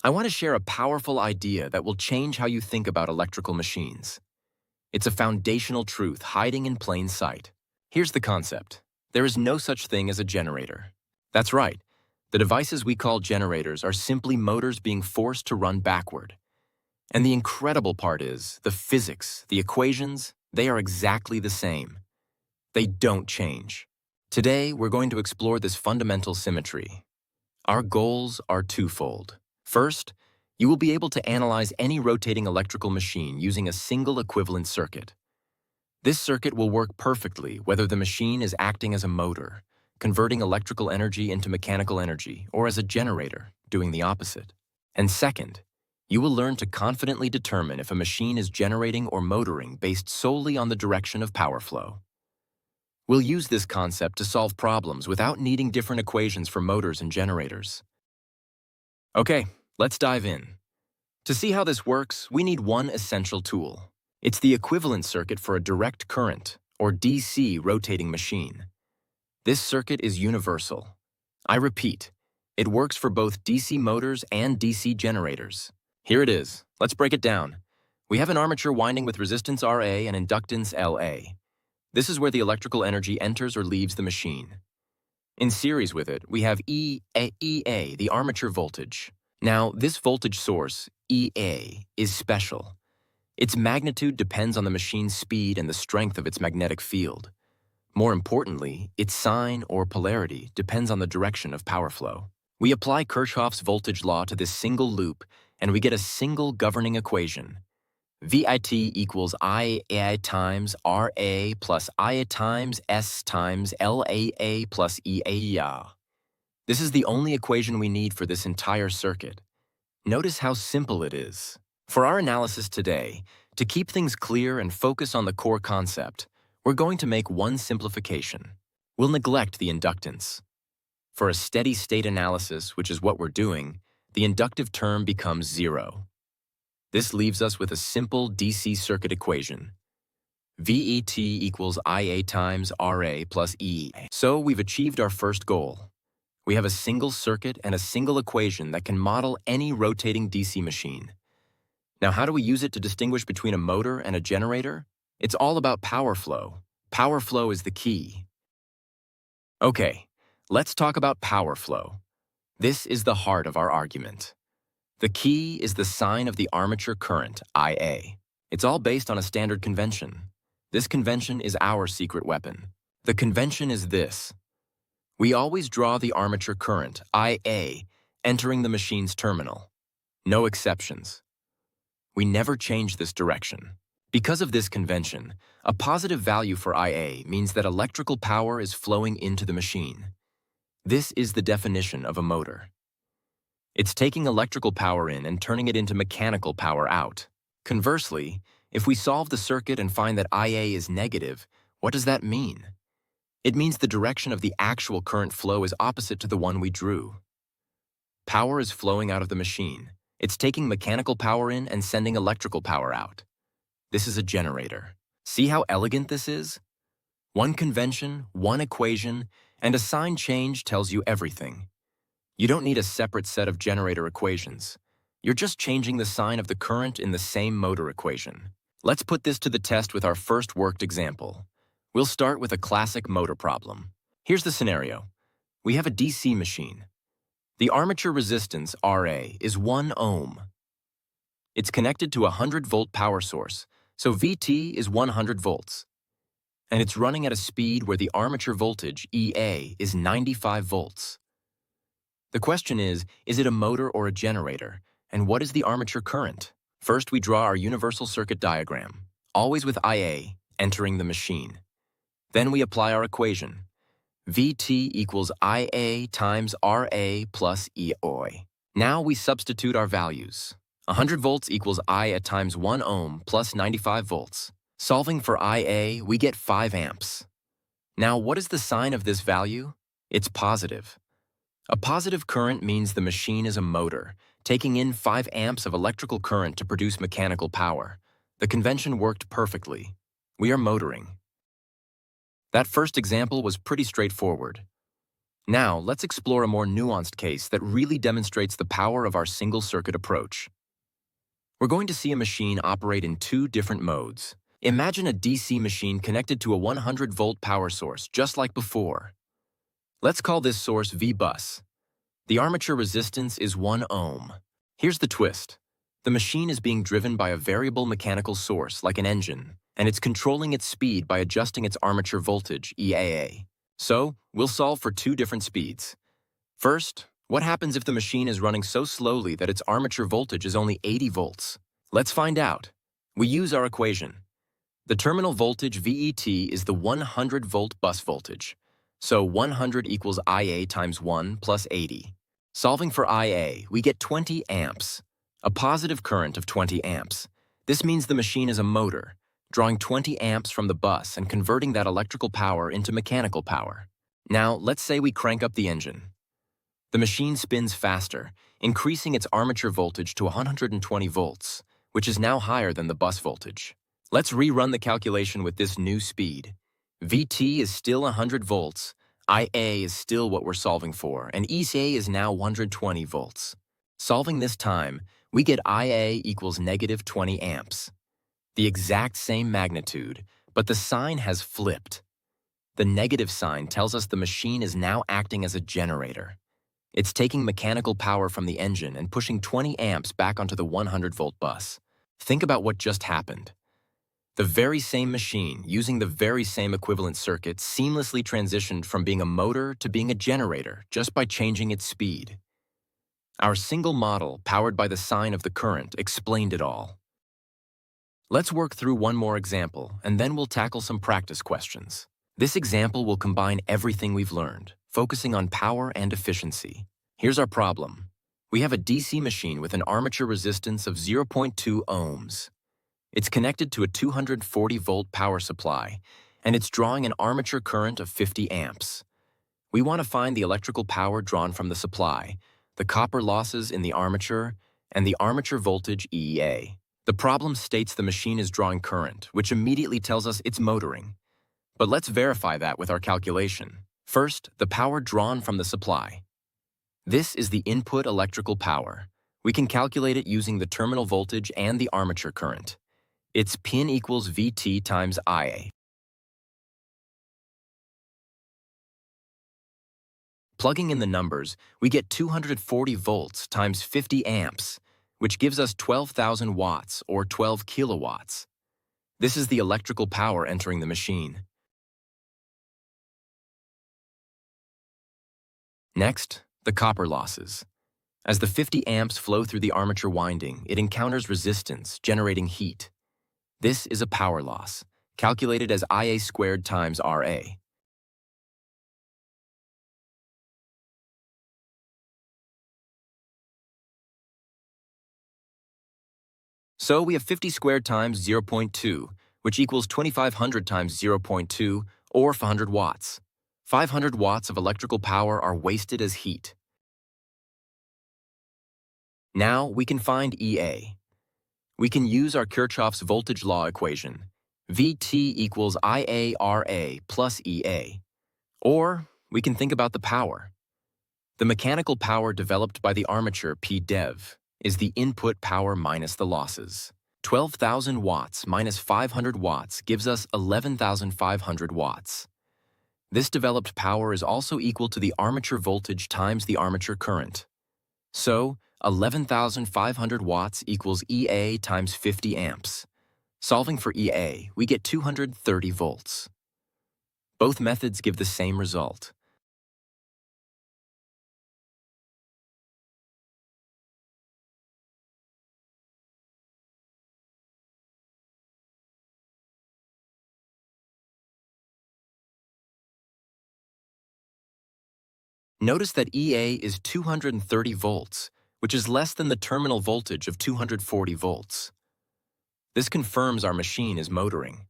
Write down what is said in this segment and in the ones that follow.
I want to share a powerful idea that will change how you think about electrical machines. It's a foundational truth hiding in plain sight. Here's the concept. There is no such thing as a generator. That's right. The devices we call generators are simply motors being forced to run backward. And the incredible part is, the physics, the equations, they are exactly the same. They don't change. Today, we're going to explore this fundamental symmetry. Our goals are twofold. First, you will be able to analyze any rotating electrical machine using a single equivalent circuit. This circuit will work perfectly whether the machine is acting as a motor, converting electrical energy into mechanical energy, or as a generator, doing the opposite. And second, you will learn to confidently determine if a machine is generating or motoring based solely on the direction of power flow. We'll use this concept to solve problems without needing different equations for motors and generators. Okay, let's dive in. To see how this works, we need one essential tool. It's the equivalent circuit for a direct current, or DC, rotating machine. This circuit is universal. I repeat, it works for both DC motors and DC generators. Here it is. Let's break it down. We have an armature winding with resistance RA and inductance LA. This is where the electrical energy enters or leaves the machine. In series with it, we have EA, the armature voltage. Now, this voltage source, EA, is special. Its magnitude depends on the machine's speed and the strength of its magnetic field. More importantly, its sign or polarity depends on the direction of power flow. We apply Kirchhoff's voltage law to this single loop, and we get a single governing equation. VIT equals IA times RA plus IA times S times LAA plus EAA. This is the only equation we need for this entire circuit. Notice how simple it is. For our analysis today, to keep things clear and focus on the core concept, we're going to make one simplification. We'll neglect the inductance. For a steady-state analysis, which is what we're doing, the inductive term becomes zero. This leaves us with a simple DC circuit equation. VET equals IA times RA plus E. So we've achieved our first goal. We have a single circuit and a single equation that can model any rotating DC machine. Now, how do we use it to distinguish between a motor and a generator? It's all about power flow. Power flow is the key. Okay, let's talk about power flow. This is the heart of our argument. The key is the sign of the armature current, IA. It's all based on a standard convention. This convention is our secret weapon. The convention is this. We always draw the armature current, IA, entering the machine's terminal. No exceptions. We never change this direction. Because of this convention, a positive value for IA means that electrical power is flowing into the machine. This is the definition of a motor. It's taking electrical power in and turning it into mechanical power out. Conversely, if we solve the circuit and find that IA is negative, what does that mean? It means the direction of the actual current flow is opposite to the one we drew. Power is flowing out of the machine. It's taking mechanical power in and sending electrical power out. This is a generator. See how elegant this is? One convention, one equation, and a sign change tells you everything. You don't need a separate set of generator equations. You're just changing the sign of the current in the same motor equation. Let's put this to the test with our first worked example. We'll start with a classic motor problem. Here's the scenario. We have a DC machine. The armature resistance, RA, is 1 ohm. It's connected to a 100-volt power source, so VT is 100 volts. And it's running at a speed where the armature voltage, EA, is 95 volts. The question is it a motor or a generator? And what is the armature current? First, we draw our universal circuit diagram, always with IA entering the machine. Then we apply our equation. VT equals IA times RA plus EOI. Now we substitute our values. 100 volts equals I times 1 ohm plus 95 volts. Solving for IA, we get 5 amps. Now, what is the sign of this value? It's positive. A positive current means the machine is a motor, taking in 5 amps of electrical current to produce mechanical power. The convention worked perfectly. We are motoring. That first example was pretty straightforward. Now, let's explore a more nuanced case that really demonstrates the power of our single-circuit approach. We're going to see a machine operate in two different modes. Imagine a DC machine connected to a 100-volt power source, just like before. Let's call this source V-bus. The armature resistance is 1 ohm. Here's the twist. The machine is being driven by a variable mechanical source, like an engine, and it's controlling its speed by adjusting its armature voltage, EAA. So, we'll solve for two different speeds. First, what happens if the machine is running so slowly that its armature voltage is only 80 volts? Let's find out. We use our equation. The terminal voltage VET is the 100-volt bus voltage. So 100 equals IA times 1 plus 80. Solving for IA, we get 20 amps, a positive current of 20 amps. This means the machine is a motor, drawing 20 amps from the bus and converting that electrical power into mechanical power. Now, let's say we crank up the engine. The machine spins faster, increasing its armature voltage to 120 volts, which is now higher than the bus voltage. Let's rerun the calculation with this new speed. VT is still 100 volts, IA is still what we're solving for, and ECA is now 120 volts. Solving this time, we get IA equals negative 20 amps. The exact same magnitude, but the sign has flipped. The negative sign tells us the machine is now acting as a generator. It's taking mechanical power from the engine and pushing 20 amps back onto the 100-volt bus. Think about what just happened. The very same machine, using the very same equivalent circuit, seamlessly transitioned from being a motor to being a generator just by changing its speed. Our single model, powered by the sign of the current, explained it all. Let's work through one more example, and then we'll tackle some practice questions. This example will combine everything we've learned, focusing on power and efficiency. Here's our problem. We have a DC machine with an armature resistance of 0.2 ohms. It's connected to a 240-volt power supply, and it's drawing an armature current of 50 amps. We want to find the electrical power drawn from the supply, the copper losses in the armature, and the armature voltage EEA. The problem states the machine is drawing current, which immediately tells us it's motoring. But let's verify that with our calculation. First, the power drawn from the supply. This is the input electrical power. We can calculate it using the terminal voltage and the armature current. It's pin equals VT times IA. Plugging in the numbers, we get 240 volts times 50 amps, which gives us 12,000 watts or 12 kilowatts. This is the electrical power entering the machine. Next, the copper losses. As the 50 amps flow through the armature winding, it encounters resistance, generating heat. This is a power loss, calculated as IA squared times RA. So we have 50 squared times 0.2, which equals 2,500 times 0.2, or 500 watts. 500 watts of electrical power are wasted as heat. Now we can find EA. We can use our Kirchhoff's voltage law equation, VT equals IARA plus EA. Or we can think about the power. The mechanical power developed by the armature P-dev is the input power minus the losses. 12,000 watts minus 500 watts gives us 11,500 watts. This developed power is also equal to the armature voltage times the armature current. So, 11,500 watts equals EA times 50 amps. Solving for EA, we get 230 volts. Both methods give the same result. Notice that EA is 230 volts, which is less than the terminal voltage of 240 volts. This confirms our machine is motoring.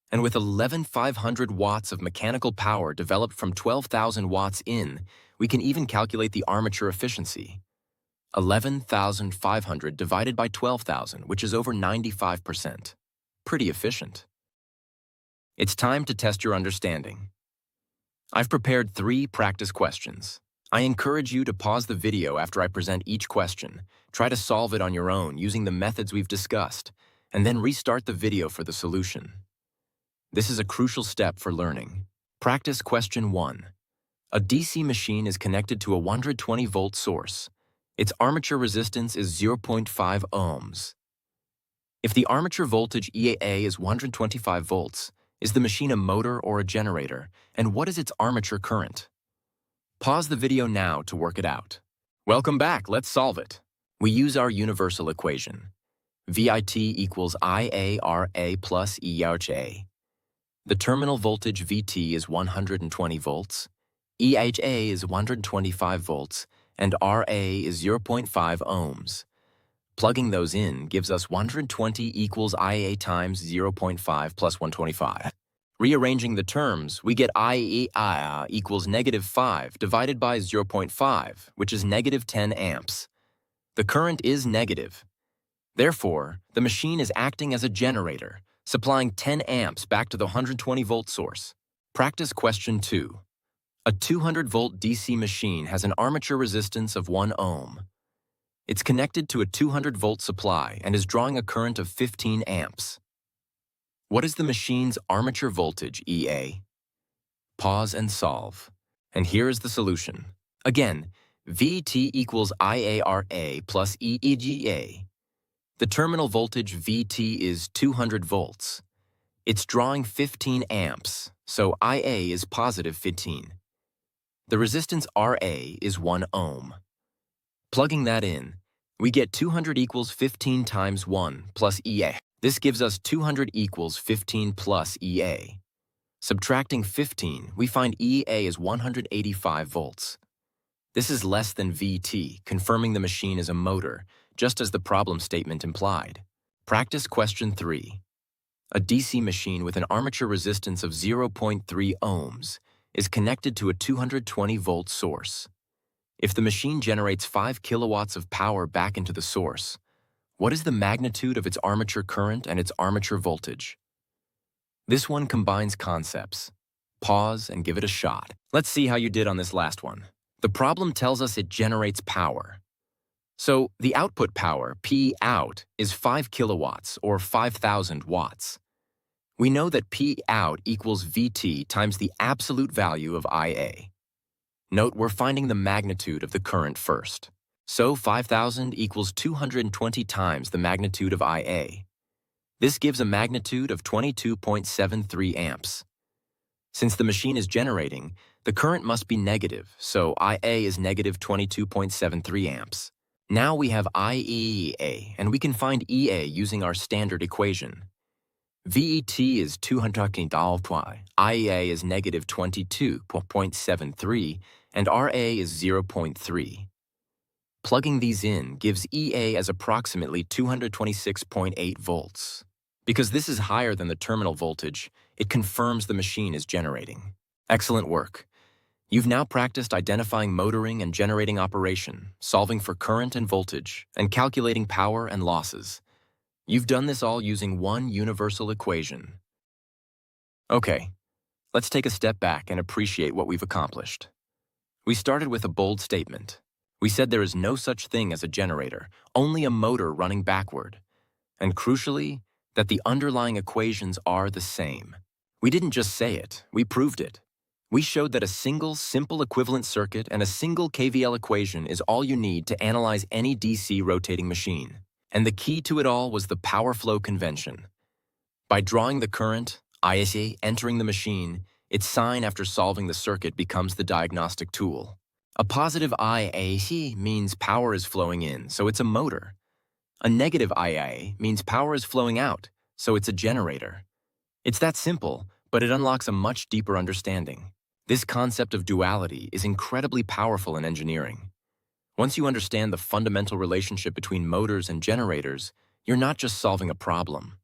And with 11,500 watts of mechanical power developed from 12,000 watts in, we can even calculate the armature efficiency. 11,500 divided by 12,000, which is over 95%. Pretty efficient. It's time to test your understanding. I've prepared 3 practice questions. I encourage you to pause the video after I present each question, try to solve it on your own using the methods we've discussed, and then restart the video for the solution. This is a crucial step for learning. Practice question 1. A DC machine is connected to a 120-volt source. Its armature resistance is 0.5 ohms. If the armature voltage EAA is 125 volts, is the machine a motor or a generator, and what is its armature current? Pause the video now to work it out. Welcome back, let's solve it. We use our universal equation. VIT equals IARA plus EHA. The terminal voltage VT is 120 volts, EHA is 125 volts, and RA is 0.5 ohms. Plugging those in gives us 120 equals IA times 0.5 plus 125. Rearranging the terms, we get IEIA equals negative 5 divided by 0.5, which is negative 10 amps. The current is negative. Therefore, the machine is acting as a generator, supplying 10 amps back to the 120-volt source. Practice question 2. A 200-volt DC machine has an armature resistance of 1 ohm. It's connected to a 200-volt supply and is drawing a current of 15 amps. What is the machine's armature voltage, EA? Pause and solve. And here is the solution. Again, VT equals IARA plus EEGA. The terminal voltage VT is 200 volts. It's drawing 15 amps, so IA is positive 15. The resistance RA is 1 ohm. Plugging that in, we get 200 equals 15 times 1 plus EA. This gives us 200 equals 15 plus EA. Subtracting 15, we find EA is 185 volts. This is less than VT, confirming the machine is a motor, just as the problem statement implied. Practice question 3. A DC machine with an armature resistance of 0.3 ohms is connected to a 220-volt source. If the machine generates 5 kilowatts of power back into the source, what is the magnitude of its armature current and its armature voltage? This one combines concepts. Pause and give it a shot. Let's see how you did on this last one. The problem tells us it generates power. So the output power, P out, is 5 kilowatts or 5,000 watts. We know that P out equals VT times the absolute value of IA. Note we're finding the magnitude of the current first. So 5,000 equals 220 times the magnitude of IA. This gives a magnitude of 22.73 amps. Since the machine is generating, the current must be negative, so IA is negative 22.73 amps. Now we have IEA, and we can find EA using our standard equation. VET is 200, IEA is negative 22.73, and RA is 0.3. Plugging these in gives EA as approximately 226.8 volts. Because this is higher than the terminal voltage, it confirms the machine is generating. Excellent work. You've now practiced identifying motoring and generating operation, solving for current and voltage, and calculating power and losses. You've done this all using one universal equation. Okay, let's take a step back and appreciate what we've accomplished. We started with a bold statement. We said there is no such thing as a generator, only a motor running backward. And crucially, that the underlying equations are the same. We didn't just say it, we proved it. We showed that a single, simple equivalent circuit and a single KVL equation is all you need to analyze any DC rotating machine. And the key to it all was the power flow convention. By drawing the current, ISA, entering the machine, its sign after solving the circuit becomes the diagnostic tool. A positive IAC means power is flowing in, so it's a motor. A negative IA means power is flowing out, so it's a generator. It's that simple, but it unlocks a much deeper understanding. This concept of duality is incredibly powerful in engineering. Once you understand the fundamental relationship between motors and generators, you're not just solving a problem.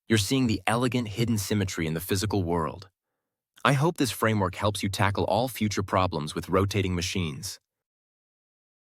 You're seeing the elegant hidden symmetry in the physical world. I hope this framework helps you tackle all future problems with rotating machines.